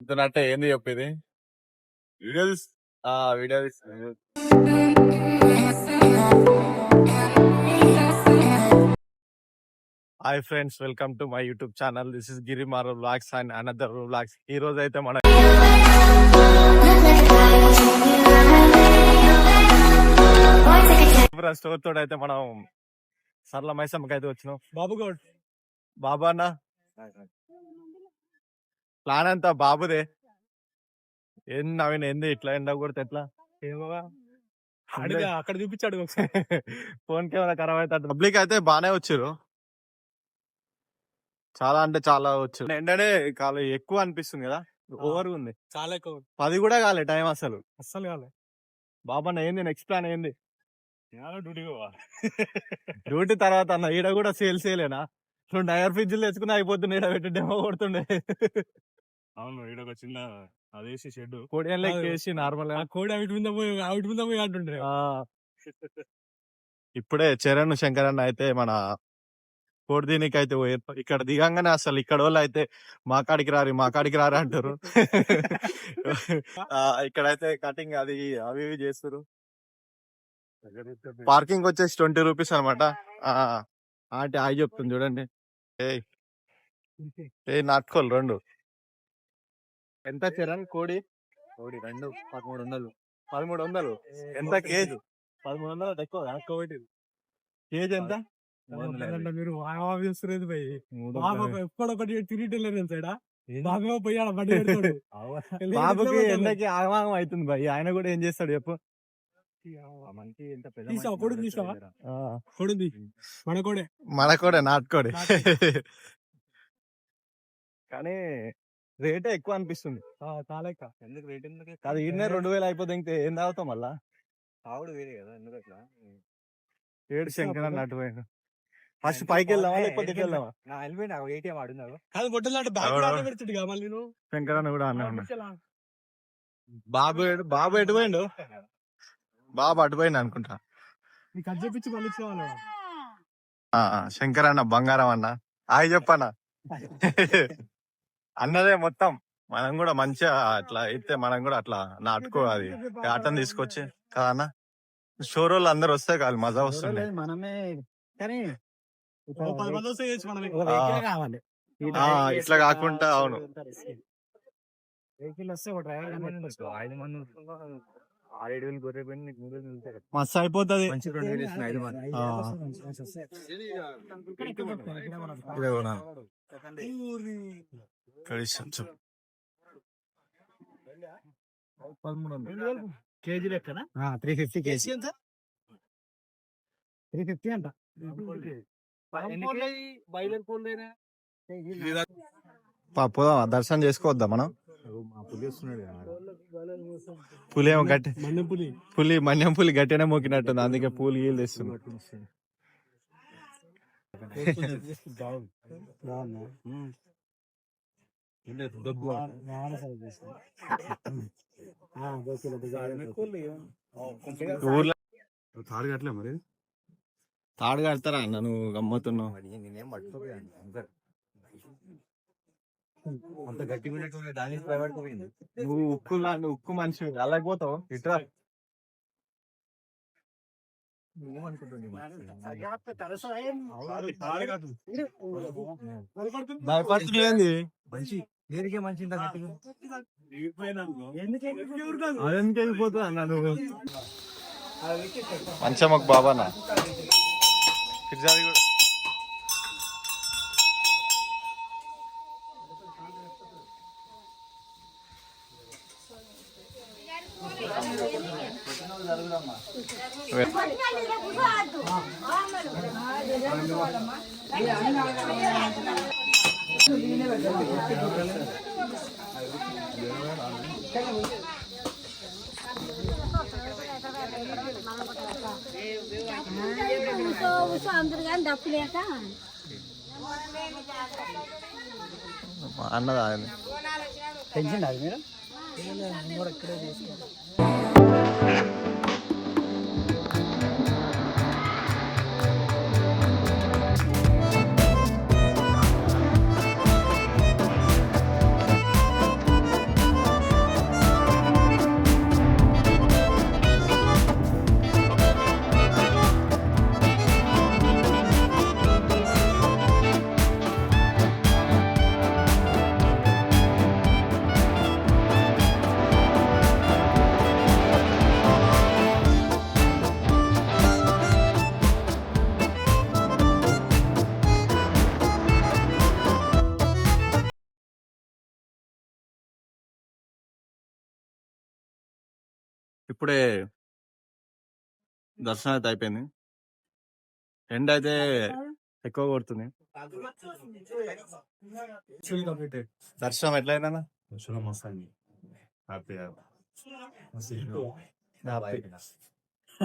చెప్తున్నట్టే ఏంది చెప్పేది video video hi friends, welcome to my YouTube channel. This is Girimar vlogs and another vlogs. ఈ రోజు అయితే మన స్టోర్ తోడు అయితే మనం సర్ల మైసమ్మకి అయితే వచ్చినాం. బాబు అన్న ప్లాన్ అంతా బాబుదే. ఏంది నవీన్, ఏంది ఇట్లా ఎండ కొడితే ఎట్లా? అక్కడ చూపించాడు ఫోన్ కెమెరా ఖరాబ్ అయితే. పబ్లిక్ అయితే బానే వచ్చారు, చాలా అంటే చాలా వచ్చు. ఎండనే కాలు ఎక్కువ అనిపిస్తుంది కదా, ఓవర్ ఉంది, చాలా ఎక్కువ. 10 కూడా కాలే టైం, అసలు కాలే. బాబన్న ఏంది నెక్స్ట్ ప్లాన్ ఏంది? డ్యూటీ డ్యూటీ తర్వాత అన్న ఈడ కూడా సేలేనా? 2 ఐర్ ఫ్రిడ్జ్లు తెచ్చుకుని అయిపోతుంది, ఈడ పెట్టి డెమో కొడుతుండే. అవును, ఈడ ఒక చిన్న అదేసి షెడ్ కోడి వేసి నార్మల్ కోడి అవిటి మీద పోయి అంటుండే. ఇప్పుడే చరణ్ శంకర్ అన్న అయితే మన కోడి దీనికి అయితే ఇక్కడ దిగంగానే అసలు ఇక్కడ వాళ్ళు అయితే మా కాడికి రారు అంటారు. ఇక్కడైతే కటింగ్ అది అవి ఇవి చేస్తారు. పార్కింగ్ వచ్చేసి 20 రూపీస్ అనమాట. ఆంటీ హాయ్ చెప్తుంది చూడండి. ఏ నాటుకోలు 2 ఎంత చరణ్? కోడి 2 1300. 1300 ఎంత కేజీ? 1300 ఎక్కువ. కేజీ ఎంత? మీరు చూస్తున్నది పోయి ఎప్పుడొకటి తిరిగిటెళ్ళారు సైడా. బాబు పోయాడు బండి పెడతాడు. బాబుకి ఎండకి ఆగమాగం అవుతుంది భయ్. ఆయన కూడా ఏం చేస్తాడు చెప్పు? మనకోడే నాటుకోడే. కానీ రేటే ఎక్కువ అనిపిస్తుంది. చాలా ఎక్కువ. ఎందుకు రేట్ ఎందుకు? అది ఈయనే 2000 అయిపోతే ఇంకా ఏం తాగుతాం మళ్ళా? ఆవిడ వేరే కదా, ఎందుకు అట్లా? ఏడు శంకర్ అన్నట్టు పోయిన. ఫస్ట్ పైకి వెళ్దామా లేకపోతే వెళ్దామా? శంకర్ అన్న కూడా అన్న. బాబు ఎటు పోయిండు? బాబు అటు పోయిండు అనుకుంటా. శంకర్ అన్న బంగారం అన్న హాయ్ చెప్పన్నా. అన్నదే మొత్తం. మనం కూడా మంచిగా అట్లా అయితే మనం కూడా అట్లా నాటుకో అది ఆటను తీసుకొచ్చి కదా అన్న. షోర్ వాళ్ళు అందరు వస్తే కాదు మజా వస్తుంది. మనమే కానీ ఇట్లా కాకుండా అవును మస్తు అయిపోతుంది. కేజీ లెక్కన 350 కేజీ. 350 అంట. పోదామా దర్శనం చేసుకోవద్దా మనం? పులి ఏమో గట్టి మన్యం పులి గట్టినే మోకినట్టుంది, అందుకే పూలు గీలు తెస్తుంది. ఊర్లో తాడు కట్టలే మరి? తాడు కడతారా అన్న? నువ్వు గమ్మతున్నావు. నువ్వు ఉక్కు మనిషి అలాగపోతావు. ఇట్రా భయపడుతుంది. అదెందుకు వెళ్ళిపోతుంది అన్న నువ్వు? మంచిగా మాకు బాబానా కూడా అన్నదా టెన్షన్ అది మీరు ఇప్పుడే దర్శనం అయితే అయిపోయింది. ఎండ అయితే ఎక్కువ కొడుతుంది. దర్శనం ఎట్లయిందన్న? దర్శనం మస్తు అయింది. హ్యాపీ